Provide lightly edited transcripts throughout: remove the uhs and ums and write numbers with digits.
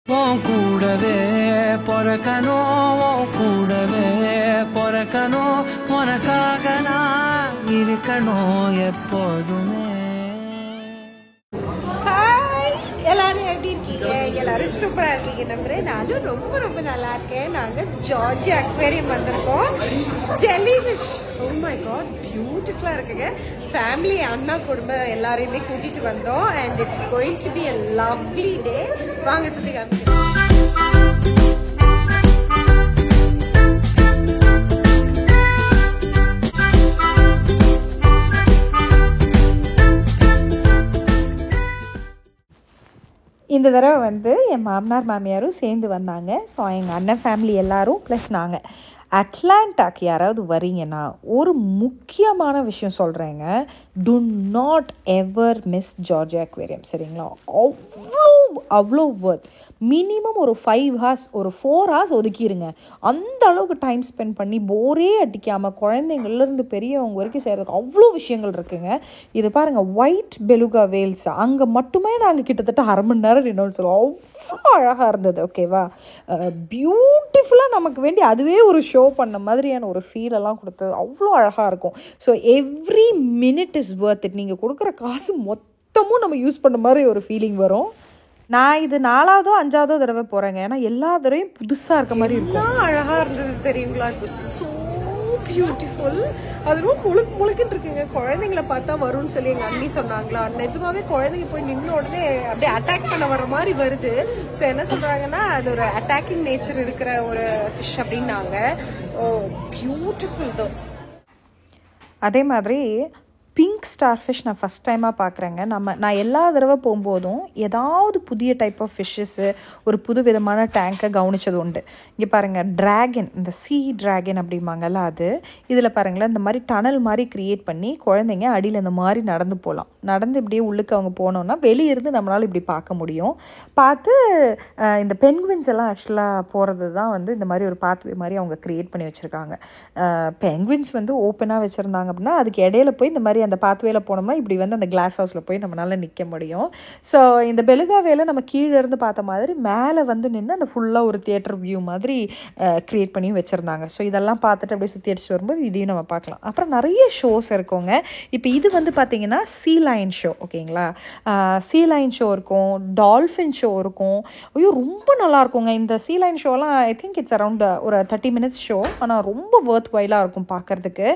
கூடவே பொறக்கணும் கூடவே பொறக்கணும் உனக்காக நான் இருக்கணும் எப்போதுமே. எல்லாரும் எப்படி இருக்கீங்க? எல்லாரும் சூப்பரா இருக்கீங்க நம்புறேன். நானும் ரொம்ப ரொம்ப நல்லா இருக்கேன். நாங்க ஜார்ஜ் அக்வேரியம் வந்திருக்கோம். ஜெல்லிஃபிஷ், ஓ மை காட், பியூட்டிஃபுல்லா இருக்குங்க. ஃபேமிலி, அண்ணா குடும்பம் எல்லாரையுமே கூட்டிட்டு வந்தோம். And it's going to be a lovely day. வாங்க சுத்தி காமிக்கிறேன். இந்த தடவை வந்து என் மாமனார் மாமியாரும் சேர்ந்து வந்தாங்க. ஸோ எங்கள் அண்ணன் ஃபேமிலி எல்லோரும் ப்ளஸ் நாங்கள் அட்லாண்டாக்கு யாராவது வரீங்கன்னா ஒரு முக்கியமான விஷயம் சொல்கிறேங்க. To not ever miss George aquarium, சரிங்களா? அவ்வளோ ஒர்த். மினிமம் ஒரு 5 hours, ஒரு 4 hours ஒதுக்கிடுங்க. அந்த அளவுக்கு டைம் ஸ்பெண்ட் பண்ணி போரே அடிக்காமல் குழந்தைங்கள்லேருந்து பெரியவங்க வரைக்கும் செய்கிறதுக்கு அவ்வளோ விஷயங்கள் இருக்குங்க. இது பாருங்கள், ஒயிட் பெலுகா வேல்ஸ், அங்கே மட்டுமே நாங்கள் கிட்டத்தட்ட 1/2 மணி நேரம் நின்று சொல்லுவோம். அவ்வளோ அழகாக இருந்தது. ஓகேவா? பியூட்டிஃபுல்லாக நமக்கு வேண்டி அதுவே ஒரு ஷோ பண்ண மாதிரியான ஒரு ஃபீலெல்லாம் கொடுத்தது. அவ்வளோ அழகாக இருக்கும். So every minute is worth it. நீங்கள் கொடுக்குற காசு மொத்தமும் நம்ம யூஸ் பண்ண மாதிரி ஒரு ஃபீலிங் வரும். நான் இது 4வதோ 5வதோ தடவை போகிறேங்க. ஏன்னா எல்லா தடவையும் புதுசாக இருக்க மாதிரி இருக்கும். அழகாக இருந்தது தெரியுங்களா? இப்போ ஸோ பியூட்டிஃபுல். அது ரொம்ப முழுக்குன்னு இருக்குங்க. குழந்தைங்கள பார்த்தா வரும்னு சொல்லி எங்கள் அண்ணி சொன்னாங்களா. நிஜமாவே குழந்தைங்க போய் நின்று உடனே அப்படியே அட்டாக் பண்ண வர மாதிரி வருது. ஸோ என்ன சொல்கிறாங்கன்னா, அது ஒரு அட்டாக்கிங் நேச்சர் இருக்கிற ஒரு ஃபிஷ் அப்படின்னாங்க. ஓ, பியூட்டிஃபுல் தான். அதே மாதிரி பிங்க் ஸ்டார் ஃபிஷ் நான் ஃபஸ்ட் டைமாக பார்க்குறேங்க. நான் எல்லா தடவை போகும்போதும் ஏதாவது புதிய டைப் ஆஃப் ஃபிஷ்ஷஸ்ஸு, ஒரு புது விதமான டேங்கை கவனித்தது உண்டு. இங்கே பாருங்கள், ட்ராகன், இந்த சீ ட்ராகன் அப்படிம்பாங்கல்ல, அது இதில் பாருங்களேன், இந்த மாதிரி டனல் மாதிரி க்ரியேட் பண்ணி குழந்தைங்க அடியில் இந்த மாதிரி நடந்து போகலாம். நடந்து இப்படியே உள்ளுக்கு அவங்க போனோன்னா வெளியிருந்து நம்மளால் இப்படி பார்க்க முடியும். பார்த்து இந்த பெங்குவின்ஸ் எல்லாம் ஆக்சுவலாக போகிறது தான் வந்து இந்த மாதிரி ஒரு பாத்வே மாதிரி அவங்க க்ரியேட் பண்ணி வச்சுருக்காங்க. பெங்குவின்ஸ் வந்து ஓப்பனாக வச்சுருந்தாங்க அப்படின்னா அதுக்கு இடையில போய் இந்த மாதிரி அந்த பாத்வேல போனோம்னா இப்படி வந்து அந்த கிளாஸ் ஹவுஸில் போய் நம்மளால் நிற்க முடியும். ஸோ இந்த பெலுகா வேலை நம்ம கீழே இருந்து பார்த்த மாதிரி மேலே வந்து நின்று அந்த ஃபுல்லாக ஒரு தியேட்டர் வியூ மாதிரி க்ரியேட் பண்ணி வச்சுருந்தாங்க. ஸோ இதெல்லாம் பார்த்துட்டு அப்படியே சுற்றி அடிச்சுட்டு வரும்போது இதையும் நம்ம பார்க்கலாம். அப்புறம் நிறைய ஷோஸ் இருக்குங்க. இப்போ இது வந்து பார்த்திங்கன்னா சீ லைன் ஷோ, ஓகேங்களா? சீ லைன் ஷோ இருக்கும், டால்ஃபின் ஷோ இருக்கும். ஐயோ, ரொம்ப நல்லா இருக்குங்க இந்த சீ லைன் ஷோலாம். ஐ திங்க் இட்ஸ் அரௌண்ட் ஒரு 30 minutes ஷோ. ஆனால் ரொம்ப ஒர்த் வைலாக இருக்கும் பார்க்குறதுக்கு.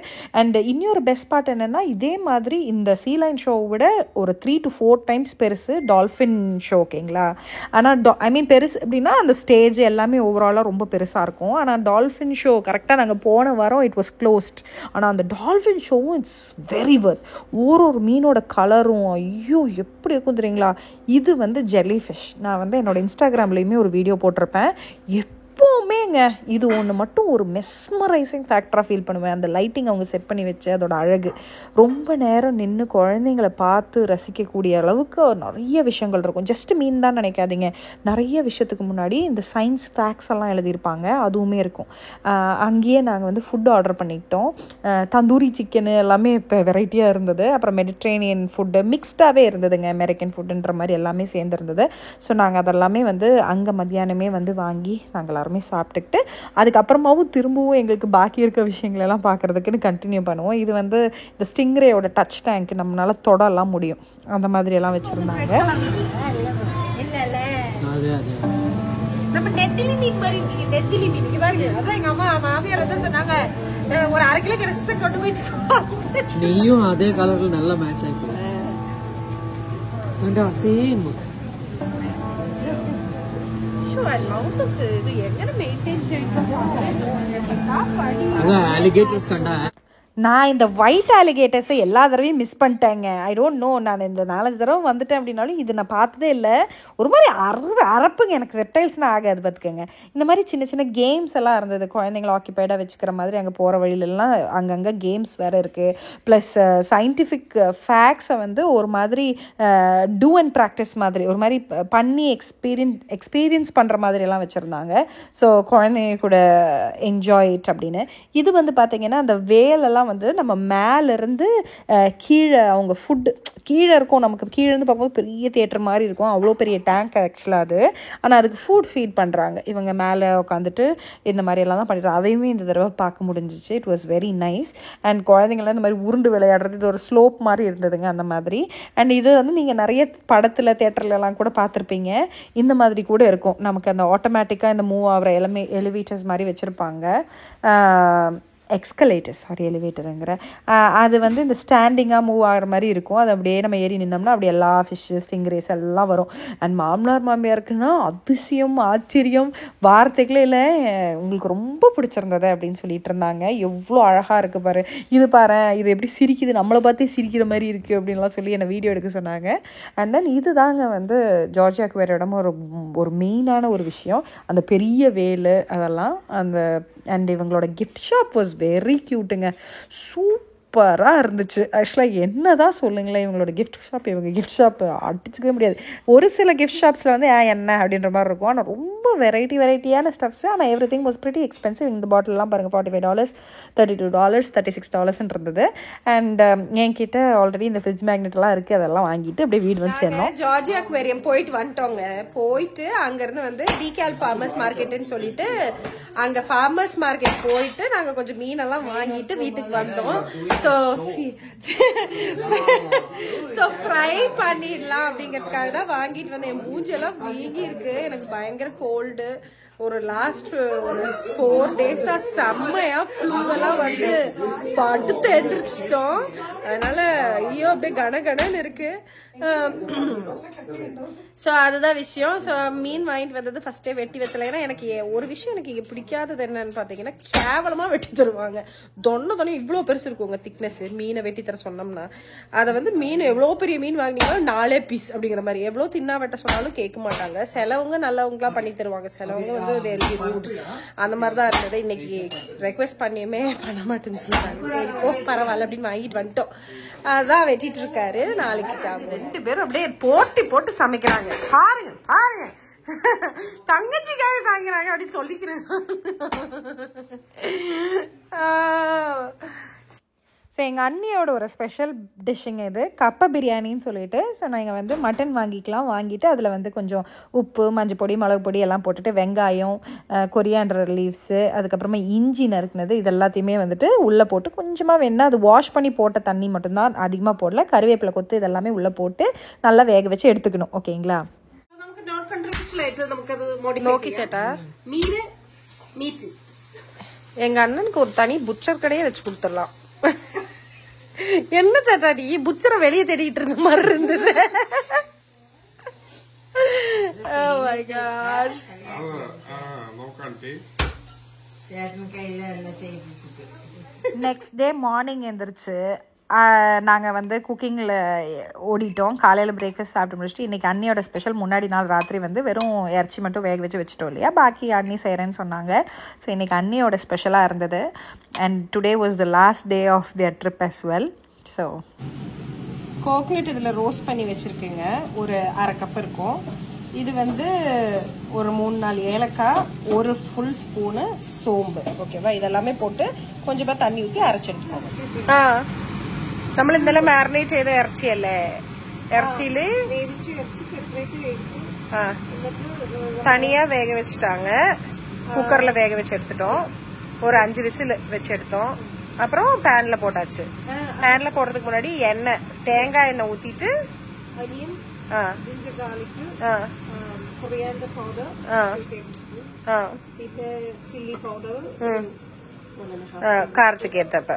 அண்ட் இன்னொரு பெஸ்ட் பார்ட் என்னென்னா, இதே மாதிரி இந்த சீ லைன் ஷோவை விட ஒரு 3 to 4 times பெருசு டால்ஃபின் ஷோ, ஓகேங்களா? ஆனால் ஐ மீன் பெருசு அப்படின்னா அந்த ஸ்டேஜ் எல்லாமே ஓவராலாக ரொம்ப பெருசாக இருக்கும். ஆனால் டால்ஃபின் ஷோ கரெக்டாக நாங்கள் போன வாரம் இட் வாஸ் க்ளோஸ்ட். ஆனால் அந்த டால்ஃபின் ஷோவும் இட்ஸ் வெரி வர்த். ஒரு மீனோட கலரும் ஐயோ எப்படி இருக்கும் தெரியுங்களா? இது வந்து ஜெல்லி ஃபிஷ். நான் வந்து என்னோடய இன்ஸ்டாகிராம்லேயுமே ஒரு வீடியோ போட்டிருப்பேன். எப்போவுமேங்க இது ஒன்று மட்டும் ஒரு மெஸ்மரைசிங் ஃபேக்டராக ஃபீல் பண்ணுவேன். அந்த லைட்டிங் அவங்க செட் பண்ணி வச்சு அதோட அழகு, ரொம்ப நேரம் நின்று குழந்தைங்களை பார்த்து ரசிக்கக்கூடிய அளவுக்கு நிறைய விஷயங்கள் இருக்கும். ஜஸ்ட் மீன் தான் நினைக்காதீங்க, நிறைய விஷயத்துக்கு முன்னாடி இந்த சயின்ஸ் ஃபேக்ட்ஸ் எல்லாம் எழுதியிருப்பாங்க, அதுவுமே இருக்கும். அங்கேயே நாங்கள் வந்து ஃபுட் ஆர்டர் பண்ணிக்கிட்டோம். தந்தூரி சிக்கனு எல்லாமே இப்போ வெரைட்டியாக இருந்தது. அப்புறம் மெடிட்ரேனியன் ஃபுட்டு மிக்ஸ்டாகவே இருந்ததுங்க, அமெரிக்கன் ஃபுட்டுன்ற மாதிரி எல்லாமே சேர்ந்துருந்தது. ஸோ நாங்கள் அதெல்லாமே வந்து அங்கே மத்தியானமே வந்து வாங்கி நாங்கள் எல்லாருமே சாப்பிட்டுக்கிட்டு அதுக்கப்புறமாவும் திரும்பவும் எங்களுக்கு பாக்கி இருக்க விஷயங்களெல்லாம் பார்க்குறதுக்குன்னு கண்டினியூ பண்ணுவோம். இது வந்து இந்த ஸ்டிங்ரேயோட டச் டேங்க், நம்மளால தொடலாம் முடியும், அந்த மாதிரி எல்லாம் வச்சுருந்தாங்க. நம்ம நெத்திலி மீன் மாதிரி நெத்திலி மீன் பாருங்க. அதான் எங்கள் அம்மா மாமியார் வந்து சொன்னாங்க, ஒரு 1/2 கிலோ கிடைச்சா கொண்டு போயிட்டு நீயும் அதே கலரில் நல்லா மேட்ச் ஆகிப்போம். சேம் இது எങ്ങനെ மெயின்டைன் செய்யணும்? நான் இந்த ஒயிட் அலிகேட்டர்ஸை எல்லா தடவையும் மிஸ் பண்ணிட்டேங்க. ஐ டோன்ட் நோ, நான் இந்த 4-5 தடவை வந்துட்டேன் அப்படின்னாலும் இது நான் பார்த்ததே இல்லை. ஒரு மாதிரி அரப்புங்க. எனக்கு ரெப்டைல்ஸ்னால் ஆகாது பார்த்துக்கங்க. இந்த மாதிரி சின்ன சின்ன கேம்ஸ் எல்லாம் இருந்தது, குழந்தைங்களை ஆக்கியபைடாக வச்சுக்கிற மாதிரி. அங்கே போகிற வழியிலலாம் அங்கங்கே கேம்ஸ் வேறு இருக்குது. ப்ளஸ் சயின்டிஃபிக் ஃபேக்ட்ஸை வந்து ஒரு மாதிரி டூ அண்ட் ப்ராக்டிஸ் மாதிரி ஒரு மாதிரி பண்ணி எக்ஸ்பீரியன்ஸ் பண்ணுற மாதிரியெல்லாம் வச்சுருந்தாங்க. ஸோ குழந்தைங்க கூட என்ஜாய் இட் அப்படின்னு. இது வந்து பார்த்திங்கன்னா அந்த வேலெல்லாம் தான் வந்து நம்ம மேலேருந்து கீழே அவங்க ஃபுட்டு கீழே இருக்கும். நமக்கு கீழேருந்து பார்க்கும்போது பெரிய தியேட்டர் மாதிரி இருக்கும், அவ்வளோ பெரிய டேங்க் ஆக்சுவலாக அது. ஆனால் அதுக்கு ஃபுட் ஃபீட் பண்ணுறாங்க இவங்க, மேலே உட்காந்துட்டு இந்த மாதிரியெல்லாம் தான் பண்ணிடுறாங்க. அதையுமே இந்த தடவை பார்க்க முடிஞ்சிச்சு. It was very nice. And குழந்தைங்களாம் இந்த மாதிரி உருண்டு விளையாடுறது, இது ஒரு ஸ்லோப் மாதிரி இருந்ததுங்க அந்த மாதிரி. அண்ட் இது வந்து நீங்கள் நிறைய படத்தில் தேட்டர்லலாம் கூட பார்த்துருப்பீங்க. இந்த மாதிரி கூட இருக்கும், நமக்கு அந்த ஆட்டோமேட்டிக்காக இந்த மூவ் ஆகிற எலிவேட்டர்ஸ் மாதிரி வச்சுருப்பாங்க. எலிவேட்டருங்கிற அது வந்து இந்த ஸ்டாண்டிங்காக மூவ் ஆகிற மாதிரி இருக்கும். அது அப்படியே நம்ம ஏறி நின்னோம்னா அப்படியே எல்லா ஃபிஷ்ஷு ஸ்டிங்ரேஸ் எல்லாம் வரும். அண்ட் மாமனார் மாமியாருக்குன்னா அதிசயம் ஆச்சரியம் வார்த்தைகளே இல்லை, உங்களுக்கு ரொம்ப பிடிச்சிருந்தது அப்படின்னு சொல்லிட்டு இருந்தாங்க. எவ்வளோ அழகாக இருக்குது பாரு, இது பாரு, இது எப்படி சிரிக்குது, நம்மளை பார்த்தே சிரிக்கிற மாதிரி இருக்குது அப்படின்லாம் சொல்லி என்னை வீடியோ எடுக்க சொன்னாங்க. அண்ட் தென் இது தாங்க வந்து ஜார்ஜியாவுக்கு வேறு இடமும் ஒரு மெயினான ஒரு விஷயம், அந்த பெரிய வேலு அதெல்லாம். அண்ட் இவங்களோட கிஃப்ட் ஷாப் வாஸ் வெரி க்யூட்டுங்க, சூப்பராக இருந்துச்சு. ஆக்சுவலாக என்ன தான் சொல்லுங்களேன், இவங்களோட கிஃப்ட் ஷாப், இவங்க கிஃப்ட் ஷாப் அடிச்சுக்கவே முடியாது. ஒரு சில கிஃப்ட் ஷாப்ஸில் வந்து என்ன அப்படின்ற மாதிரி இருக்கும், ஆனால் ரொம்ப வெரைட்டியான ஸ்டப்ஸு. ஆனால் every thing was pretty expensive. இந்த பாட்டிலெலாம் பாருங்கள், $45, $32, $36 இருந்தது. அண்ட் என்கிட்ட ஆல்ரெடி இந்த ஃப்ரிட்ஜ் மேக்னெட்லாம் இருக்குது, அதெல்லாம் வாங்கிட்டு அப்படியே வீடு வந்து சேர்ந்தோம். ஜார்ஜியா அக்வேரியம் போயிட்டு வந்துட்டோங்க. போயிட்டு அங்கேருந்து வந்து டிகேல் ஃபார்மர்ஸ் மார்க்கெட்டுன்னு சொல்லிட்டு அங்கே ஃபார்மர்ஸ் மார்க்கெட் போயிட்டு நாங்கள் கொஞ்சம் மீனெல்லாம் வாங்கிட்டு வீட்டுக்கு வந்தோம். ஸோ ஃப்ரை பண்ணிடலாம் அப்படிங்கிறதுக்காக தான் வாங்கிட்டு வந்தேன். என் மூஞ்செல்லாம் வீங்கி இருக்கு, எனக்கு பயங்கர கோல்டு. ஒரு லாஸ்ட் ஒரு 4 days செம்மையா ஃப்ளூவெல்லாம் வந்து படுத்து எந்திரிச்சிட்டோம். அதனால ஐயோ அப்படியே கனகனன்னு இருக்கு. ஸோ அதுதான் விஷயம். ஸோ மீன் வாங்கிட்டு வந்தது ஃபர்ஸ்டே வெட்டி வச்சல. ஏன்னா எனக்கு ஒரு விஷயம் எனக்கு இங்கே பிடிக்காதது என்னன்னு பார்த்தீங்கன்னா, கேவலமாக வெட்டி தருவாங்க. தொன்னை இவ்வளோ பெருசு இருக்குங்க திக்னஸ். மீனை வெட்டி தர சொன்னோம்னா அதை வந்து மீன் எவ்வளோ பெரிய மீன் வாங்கினீங்கன்னா 4 பீஸ் அப்படிங்கிற மாதிரி, எவ்வளோ தின்னா வெட்ட சொன்னாலும் கேட்க மாட்டாங்க. சிலவங்க நல்லவங்களா பண்ணி தருவாங்க, சிலவங்க வந்து அந்த மாதிரி தான் இருந்தது. இன்னைக்கு ரெக்வெஸ்ட் பண்ணியுமே பண்ண மாட்டேன்னு சொன்னாங்க. சரி ஓ பரவாயில்ல அப்படின்னு வாங்கிட்டு வந்துட்டோம். அதான் வெட்டிட்டு இருக்காரு. நாளைக்கு 2 பேரும் அப்படியே போட்டு சமைக்கிறாங்க. பாருங்க தங்கச்சிக்காக தாங்கிறாங்க அப்படின்னு சொல்லிக்கிறேன். ஸோ எங்கள் அண்ணியோட ஒரு ஸ்பெஷல் டிஷ்ஷுங்க இது, கப்பை பிரியாணின்னு சொல்லிட்டு. ஸோ நாங்கள் வந்து மட்டன் வாங்கிட்டு அதில் வந்து கொஞ்சம் உப்பு, மஞ்சள் பொடி, மிளகு பொடி எல்லாம் போட்டுட்டு, வெங்காயம், கொரியாண்டர் லீவ்ஸு, அதுக்கப்புறமா இஞ்சி நறுக்குனது, இது எல்லாத்தையுமே வந்துட்டு உள்ளே போட்டு கொஞ்சமாக வேணா அது வாஷ் பண்ணி போட்ட தண்ணி மட்டும்தான், அதிகமாக போடல, கருவேப்பிலை கொத்து இதெல்லாமே உள்ளே போட்டு நல்லா வேக வச்சு எடுத்துக்கணும். ஓகேங்களா? எங்க அண்ணனுக்கு ஒரு தனி புச்சர் கடையே வச்சு கொடுத்துடலாம். என்ன சட்டாடி புச்சரை வெளியே தேடிட்டு இருந்த மாதிரி இருந்தது. Oh my gosh. Next day morning எழுந்திரிச்சு நாங்கள் வந்து குக்கிங்கில் ஓடிட்டோம். காலையில் பிரேக்ஃபாஸ்ட் சாப்பிட்டு முடிச்சுட்டு இன்றைக்கி அண்ணியோட ஸ்பெஷல் முன்னாடி நாள் ராத்திரி வந்து வெறும் இறைச்சி மட்டும் வேக வச்சுட்டோம் இல்லையா, பாக்கி அண்ணி செய்கிறேன்னு சொன்னாங்க. ஸோ இன்றைக்கி அண்ணியோட ஸ்பெஷலாக இருந்தது. And today was the last day of their trip as well. So coconut இதில் ரோஸ்ட் பண்ணி வச்சுருக்கேங்க, ஒரு 1/2 கப் இருக்கும். இது வந்து ஒரு 3-4 ஏலக்காய், ஒரு ஃபுல் ஸ்பூனு சோம்பு. ஓகேவா? இதெல்லாமே போட்டு கொஞ்சமாக தண்ணி ஊற்றி அரைச்செடுத்துக்கோங்க. നമ്മൾ ഇന്നലെ മാരിനേറ്റ് ചെയ്ത ഇറച്ചിയല്ലേ, ഇറച്ചിയില് தனியா வேக வச்சுட்டாங்க. குக்கர்ல வேக வச்சு எடுத்துட்டோம். ஒரு 5 விசில் வச்சு எடுத்தோம். அப்புறம் பேன்ல போட்டாச்சு. பேன்ல போடுறதுக்கு முன்னாடி தேங்காய் எண்ணெய் ஊத்திட்டு சில்லி பவுடர், காரத்துக்கு ஏத்தப்ப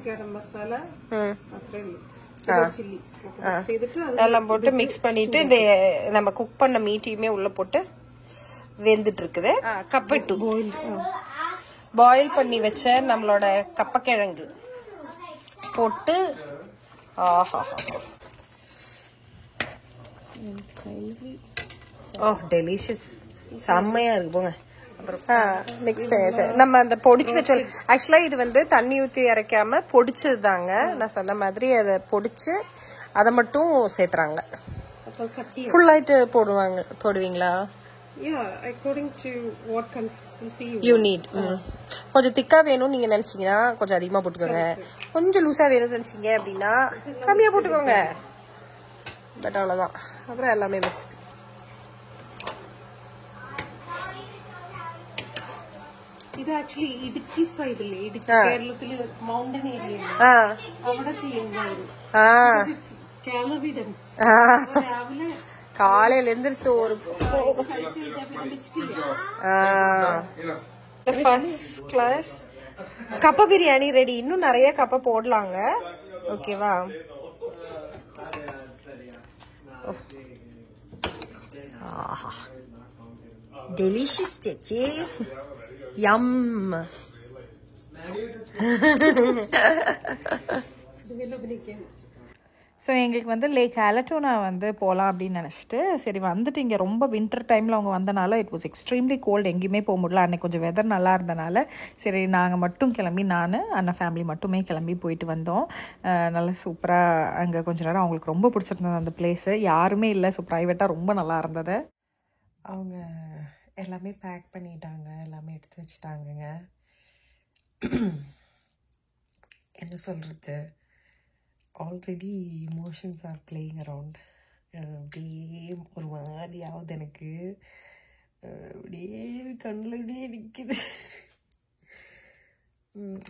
கரம் மசாலா, எல்லாம் போட்டு மிக்ஸ் பண்ணிட்டு இந்த நம்ம குக் பண்ண மீட்டையுமே உள்ள போட்டு வெந்துட்டு இருக்குது. கப்பட்டு பாயில் பண்ணி வச்ச நம்மளோட கப்பக்கிழங்கு போட்டு டெலிஷியஸ், செம்மையா இருக்கு போங்க. மிக்ஸ் பண்ணி நம்ம அந்த பொடிச்சு வச்ச, ஆக்சுவலா இது வந்து தண்ணி ஊற்றி அரைக்காம பொடிச்சது தாங்க. நான் சொன்ன மாதிரி அதை பொடிச்சு அதை மட்டும் சேர்த்துறாங்க. ஃபுல் ஆயிட்டு போடுவீங்களா? Yeah, according to what consistency you need. கொஞ்சம் திக்கா வேணும்னு நீங்க நினைச்சீங்கன்னா கொஞ்சம் அதிகமா போட்டுக்கோங்க. கொஞ்சம் லூசா வேணும்னு நினைச்சீங்க அப்படின்னா கம்மியா போட்டுக்கோங்க. பட் அவ்வளவுதான். அப்புறம் எல்லாமே மிக்ஸ். ഇത് ആക്ച്വലി ഇടുക്കി സൈഡില്ലേ, ഇടുക്കി കേരളത്തില് മൗണ്ടൻ ഏരിയ അവിടെ ചെയ്യുന്നതായിരുന്നു. Calorie dense. രാവിലെ காலையில எந்திரிச்சு ஒரு ஃபர்ஸ்ட் கிளாஸ் கப்ப பிரியாணி ரெடி. இன்னும் நிறைய கப்ப போடலாங்க. ஓகேவா? டெலிஷியஸ் சேச்சி. யம். ஸோ எங்களுக்கு வந்து லேக் ஆலட்டோனா வந்து போகலாம் அப்படின்னு நினச்சிட்டு சரி வந்துட்டு இங்கே ரொம்ப வின்டர் டைமில் அவங்க வந்தனால இட் வாஸ் எக்ஸ்ட்ரீம்லி கோல்டு, எங்கேயுமே போக முடியல. அன்றைக்கி கொஞ்சம் வெதர் நல்லா இருந்தனால சரி நாங்கள் மட்டும் கிளம்பி நான் அண்ணன் ஃபேமிலி மட்டுமே கிளம்பி போயிட்டு வந்தோம். நல்லா சூப்பராக அங்கே கொஞ்ச நேரம் அவங்களுக்கு ரொம்ப பிடிச்சிருந்தது அந்த பிளேஸு. யாருமே இல்லை. ஸோ ப்ரைவேட்டாக ரொம்ப நல்லா இருந்தது. அவங்க எல்லாமே பேக் பண்ணிட்டாங்க, எல்லாமே எடுத்து வச்சுட்டாங்கங்க. என்ன சொல்கிறது, already emotions are playing around. அப்படியே ஒரு மாதிரி ஆகுது எனக்கு. அப்படியே கண்ணில் அப்படியே நிற்கிது.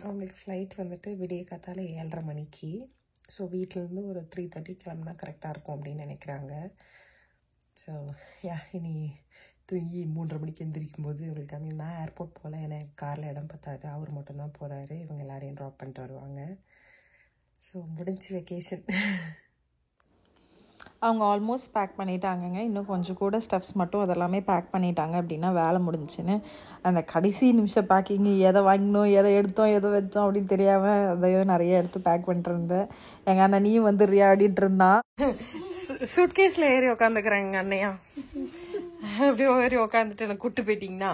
அவங்களுக்கு ஃப்ளைட் வந்துட்டு விடிய காத்தால 7:30 மணிக்கு. ஸோ வீட்டிலேருந்து ஒரு 3:30 கிளம்புனா கரெக்டாக இருக்கும் அப்படின்னு நினைக்கிறாங்க. ஸோ இனி தூங்கி 3:30 மணிக்கு எந்திரிக்கும் போது அவங்களுக்கு நான் ஏர்போர்ட் போகல, ஏன்னா காரில் இடம் பத்தாது. அவர் மட்டும்தான் போகிறாரு. இவங்க எல்லாரையும் ட்ராப் பண்ணிட்டு வருவாங்க. ஸோ முடிஞ்சு வெக்கேஷன். அவங்க ஆல்மோஸ்ட் பேக் பண்ணிட்டாங்கங்க. இன்னும் கொஞ்சம் கூட ஸ்டெப்ஸ் மட்டும் அதெல்லாமே பேக் பண்ணிட்டாங்க அப்படின்னா வேலை முடிஞ்சுன்னு. அந்த கடைசி நிமிஷம் பேக்கிங்கு, எதை வாங்கினோம், எதை எடுத்தோம், எதை வச்சோம் அப்படின்னு தெரியாமல் அதையோ நிறைய எடுத்து பேக் பண்ணிட்டு இருந்தேன். எங்கள் அண்ணன் நீயும் வந்துடுறியா அப்படின்ட்டு இருந்தான். சூட்கேஸில் ஏறி உக்காந்துக்கிறேன் எங்கள் அண்ணையா. அப்படியே ஏறி உக்காந்துட்டு எனக்கு கூட்டு போயிட்டீங்கன்னா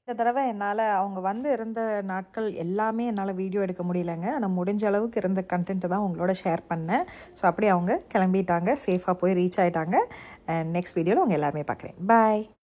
இந்த தடவை என்னால் அவங்க வந்து இருந்த நாட்கள் எல்லாமே என்னால் வீடியோ எடுக்க முடியலைங்க. ஆனால் முடிஞ்ச அளவுக்கு இருந்த கண்டென்ட்டை தான் உங்களோட ஷேர் பண்ணேன். ஸோ அப்படியே அவங்க கிளம்பிட்டாங்க, சேஃபாக போய் ரீச் ஆகிட்டாங்க. அண்ட் நெக்ஸ்ட் வீடியோவில் உங்கள் எல்லாருமே பார்க்குறேன். பாய்.